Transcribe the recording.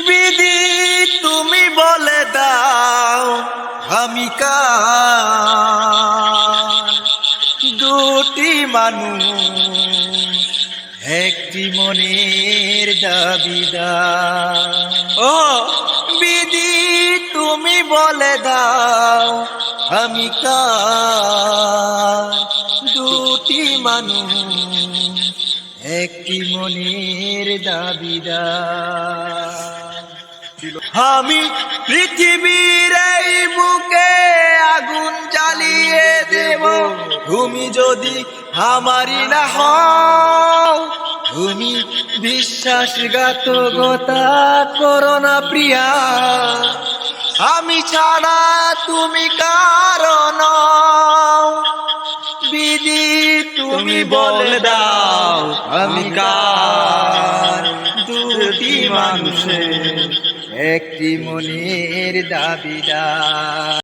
বিধি তুমি বলে দাও আমি কার, দুটি মানুষ একটি মনের দাবিদার। ও বিধি তুমি বলে দাও আমি কার, দুটি মানুষ একটি মনের দাবিদার। আমি পৃথিবীর এই বুকে আগুন জ্বালিয়ে দেব, তুমি যদি আমারই না হও। তুমি বিশ্বাসঘাতকতা করো না প্রিয়া, আমি ছাড়া তুমি কারণ। বিধি তুমি বলে দাও আমি কার, দুটি মানুষের একটি মনের দাবিদার।